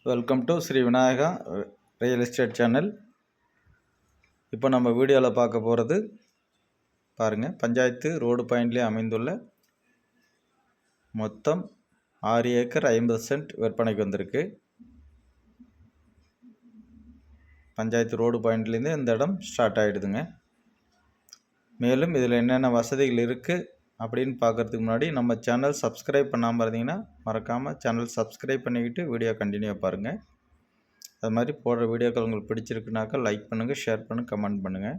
Welcome to Shri Vinayaka real estate channel. இப்போ நம்ம வீடியோவில் பார்க்க போகிறது பாருங்கள், பஞ்சாயத்து ரோடு பாயிண்ட்லேயே அமைந்துள்ள மொத்தம் 6 ஏக்கர் 50 சென்ட் விற்பனைக்கு வந்திருக்கு. பஞ்சாயத்து ரோடு பாயிண்ட்லேருந்து இந்த இடம் ஸ்டார்ட் ஆகிடுதுங்க. மேலும் இதில் என்னென்ன வசதிகள் இருக்குது அப்படின்னு பார்க்குறதுக்கு முன்னாடி நம்ம சேனல் சப்ஸ்கிரைப் பண்ணாமல் இருந்தீங்கன்னா மறக்காமல் சேனல் சப்ஸ்கிரைப் பண்ணிக்கிட்டு வீடியோ கண்டினியூ பாருங்கள். அது மாதிரி போடுற வீடியோக்கள் உங்களுக்கு பிடிச்சிருக்குனாக்கா லைக் பண்ணுங்கள், ஷேர் பண்ணுங்கள், கமெண்ட் பண்ணுங்கள்.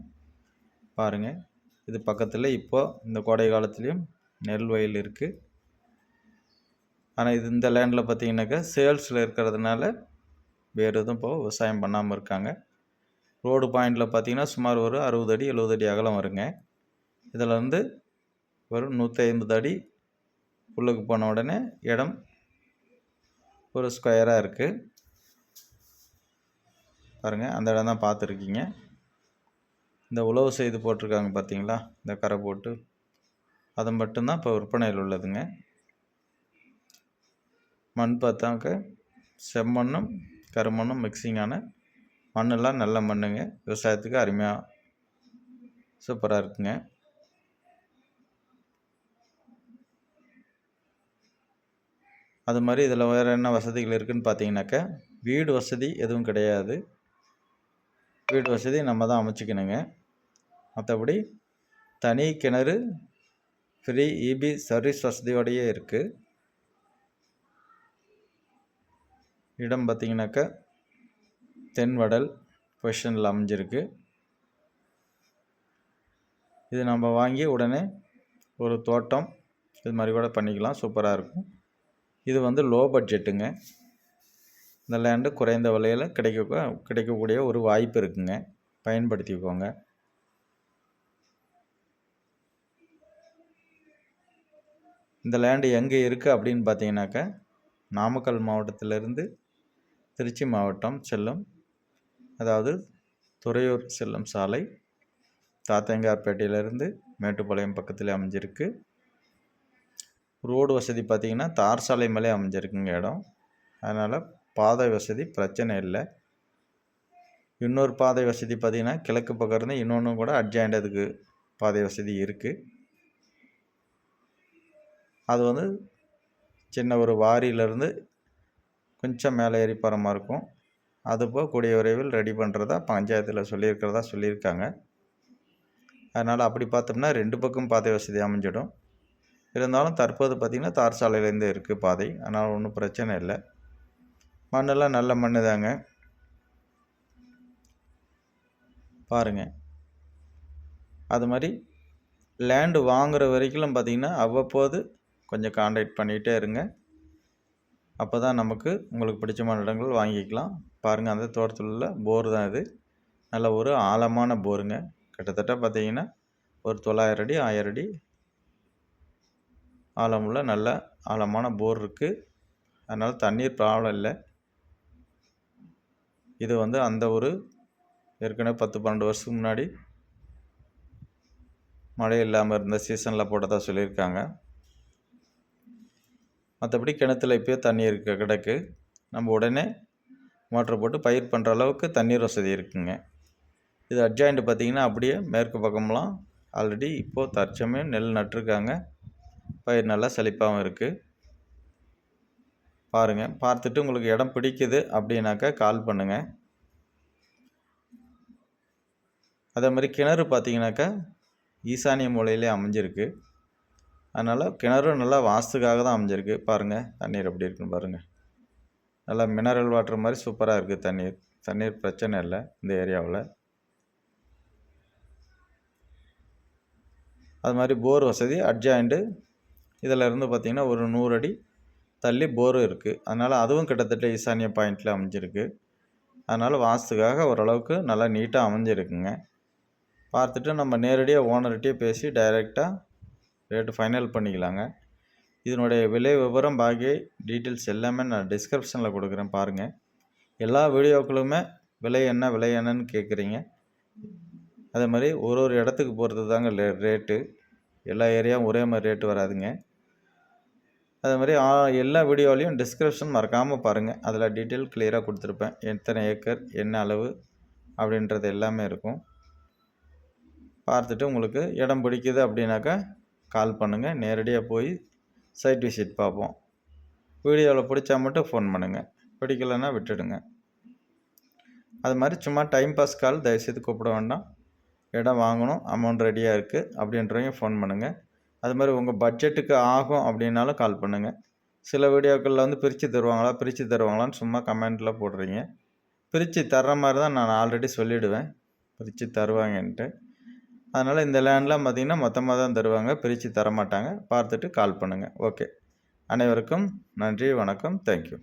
பாருங்கள், இது பக்கத்தில் இப்போது இந்த கோடை காலத்துலேயும் நெல் வயல் இருக்குது. ஆனால் இது இந்த லேண்டில் பார்த்திங்கனாக்கா சேல்ஸில் இருக்கிறதுனால வேறு எதுவும் இப்போ விவசாயம் பண்ணாமல் இருக்காங்க. ரோடு பாயிண்டில் பார்த்திங்கன்னா சுமார் ஒரு 60 அடி 70 அடி அகலம் வருங்க. இதில் வந்து ஒரு 150 அடி உள்ளுக்கு போன உடனே இடம் ஒரு ஸ்கொயராக இருக்குது. பாருங்கள், அந்த இடம் தான் பார்த்துருக்கீங்க. இந்த உழவு செய்து போட்டிருக்காங்க பார்த்தீங்களா, இந்த கரை போட்டு, அது மட்டும்தான் இப்போ விற்பனையில் உள்ளதுங்க. மண் பார்த்தாக்க செம்மண்ணும் கருமண்ணும் மிக்சிங்கான மண்ணெல்லாம் நல்ல மண்ணுங்க. விவசாயத்துக்கு அருமையாக சூப்பராக இருக்குங்க. அது மாதிரி இதில் வேறு என்ன வசதிகள் இருக்குதுன்னு பார்த்தீங்கன்னாக்கா, வீடு வசதி எதுவும் கிடையாது. வீடு வசதி நம்ம தான் அமைச்சிக்கணுங்க. மற்றபடி தனி கிணறு, ஃப்ரீ இபி சர்வீஸ் வசதியோடையே இருக்குது. இடம் பார்த்திங்கனாக்கா தென்வடல் பொசிஷனில் அமைஞ்சிருக்கு. இது நம்ம வாங்கி உடனே ஒரு தோட்டம் இது மாதிரி கூட பண்ணிக்கலாம், சூப்பராக இருக்கும். இது வந்து லோ பட்ஜெட்டுங்க. இந்த லேண்டு குறைந்த விலையில் கிடைக்கக்கூடிய ஒரு வாய்ப்பு இருக்குங்க, பயன்படுத்திக்கோங்க. இந்த லேண்டு எங்கே இருக்குது அப்படின்னு பார்த்தீங்கன்னாக்கா, நாமக்கல் மாவட்டத்திலிருந்து திருச்சி மாவட்டம் செல்லும், அதாவது துறையூர் செல்லும் சாலை தாத்தங்கார்பேட்டையிலேருந்து மேட்டுப்பாளையம் பக்கத்தில் அமைஞ்சிருக்கு. ரோடு வசதி பார்த்திங்கன்னா தார் சாலை மேலே அமைஞ்சிருக்குங்க இடம். அதனால் பாதை வசதி பிரச்சனை இல்லை. இன்னொரு பாதை வசதி பார்த்திங்கன்னா கிழக்கு பக்கம் இருந்து இன்னொன்று கூட அட்ஜாயிண்ட் அதுக்கு பாதை வசதி இருக்குது. அது வந்து சின்ன ஒரு வாரியிலேருந்து கொஞ்சம் மேலே ஏறி போகிற மாதிரி இருக்கும். அதுபோல் கூடிய விரைவில் ரெடி பண்ணுறதா பஞ்சாயத்தில் சொல்லியிருக்காங்க. அதனால் அப்படி பார்த்தோம்னா 2 பக்கம் பாதை வசதி அமைஞ்சிடும். இருந்தாலும் தற்போது பார்த்திங்கன்னா தார் சாலையிலேருந்து இருக்குது பாதை, அதனால் ஒன்றும் பிரச்சனை இல்லை. மண்ணெல்லாம் நல்ல மண் தாங்க. பாருங்கள், அது மாதிரி லேண்டு வாங்குகிற வரைக்கும் பார்த்திங்கன்னா அவ்வப்போது கொஞ்சம் கான்டாக்ட் பண்ணிகிட்டே இருங்க. அப்போ தான் உங்களுக்கு பிடிச்சமான இடங்கள் வாங்கிக்கலாம். பாருங்கள், அந்த தோட்டத்தில் உள்ள போர் தான் இது. நல்ல ஒரு ஆழமான போருங்க. கிட்டத்தட்ட பார்த்திங்கன்னா ஒரு 900 அடி 1000 அடி ஆழமுள்ள நல்ல ஆழமான போர் இருக்குது. அதனால் தண்ணீர் ப்ராப்ளம் இல்லை. இது வந்து அந்த ஒரு ஏற்கனவே 10-12 வருஷத்துக்கு முன்னாடி மழை இல்லாமல் இருந்த சீசனில் போட்டதாக சொல்லியிருக்காங்க. மற்றபடி கிணத்துல இப்போயே தண்ணீர் கிடக்கு. நம்ம உடனே மோட்டர் போட்டு பயிர் பண்ணுற அளவுக்கு தண்ணீர் வசதி இருக்குங்க. இது அட்ஜாயிண்ட் பார்த்திங்கன்னா அப்படியே மேற்கு பக்கம்லாம் ஆல்ரெடி இப்போது தற்சமயம் நெல் நட்டுருக்காங்க. பயிர் நல்லா செழிப்பாகவும் இருக்குது. பாருங்கள், பார்த்துட்டு உங்களுக்கு இடம் பிடிக்குது அப்படின்னாக்கா கால் பண்ணுங்கள். அதே மாதிரி கிணறு பார்த்திங்கனாக்கா ஈசானிய மூலையிலே அமைஞ்சிருக்கு. அதனால் கிணறும் நல்லா வாஸ்துக்காக தான் அமைஞ்சிருக்கு. பாருங்கள், தண்ணீர் எப்படி இருக்குன்னு பாருங்கள். நல்லா மினரல் வாட்டர் மாதிரி சூப்பராக இருக்குது. தண்ணீர் பிரச்சனை இல்லை இந்த ஏரியாவில். அது மாதிரி போர் வசதி அட்ஜாயிண்ட்டு இதில் இருந்து பார்த்திங்கன்னா ஒரு 100 அடி தள்ளி போரும் இருக்குது. அதனால் அதுவும் கிட்டத்தட்ட ஈசானிய பாயிண்டில் அமைஞ்சிருக்கு. அதனால் வாஸ்துக்காக ஓரளவுக்கு நல்லா நீட்டாக அமைஞ்சிருக்குங்க. பார்த்துட்டு நம்ம நேரடியாக ஓனர்கிட்டே பேசி டைரெக்டாக ரேட்டு ஃபைனல் பண்ணிக்கலாங்க. இதனுடைய விலை விவரம் பாக்கி டீட்டெயில்ஸ் எல்லாமே நான் டிஸ்கிரிப்ஷனில் கொடுக்குறேன். பாருங்கள், எல்லா வீடியோக்களுமே விலை என்னன்னு கேட்குறீங்க. அதே மாதிரி ஒரு இடத்துக்கு பொறுத்து தாங்க ரேட்டு. எல்லா ஏரியாவும் ஒரே மாதிரி ரேட்டு வராதுங்க. அது மாதிரி எல்லா வீடியோலையும் டிஸ்கிரிப்ஷன் மறக்காமல் பாருங்கள். அதில் டீட்டெயில் கிளியராக கொடுத்துருப்பேன். எத்தனை ஏக்கர், என்ன அளவு அப்படின்றது எல்லாமே இருக்கும். பார்த்துட்டு உங்களுக்கு இடம் பிடிக்குது அப்படின்னாக்கா கால் பண்ணுங்கள். நேரடியாக போய் சைட் விசிட் பார்ப்போம். வீடியோவில் பிடிச்சா மட்டும் ஃபோன் பண்ணுங்கள், பிடிக்கலைன்னா விட்டுடுங்க. அது மாதிரி சும்மா டைம் பாஸ் கால் தயவுசெய்து கூப்பிட வேண்டாம். இடம் வாங்கணும், அமௌண்ட் ரெடியாக இருக்குது அப்படின்றவங்க ஃபோன் பண்ணுங்கள். அது மாதிரி உங்கள் பட்ஜெட்டுக்கு ஆகும் அப்படின்னாலும் கால் பண்ணுங்கள். சில வீடியோக்களில் வந்து பிரித்து தருவாங்களான்னு சும்மா கமெண்ட்டில் போடுறீங்க. பிரித்து தர்ற மாதிரி தான் நான் ஆல்ரெடி சொல்லிவிடுவேன், பிரித்து தருவாங்கன்ட்டு. அதனால் இந்த லேண்ட்லாம் பார்த்திங்கன்னா மொத்தமாக தான் தருவாங்க, பிரித்து தரமாட்டாங்க. பார்த்துட்டு கால் பண்ணுங்கள். ஓகே, அனைவருக்கும் நன்றி, வணக்கம், தேங்க்யூ.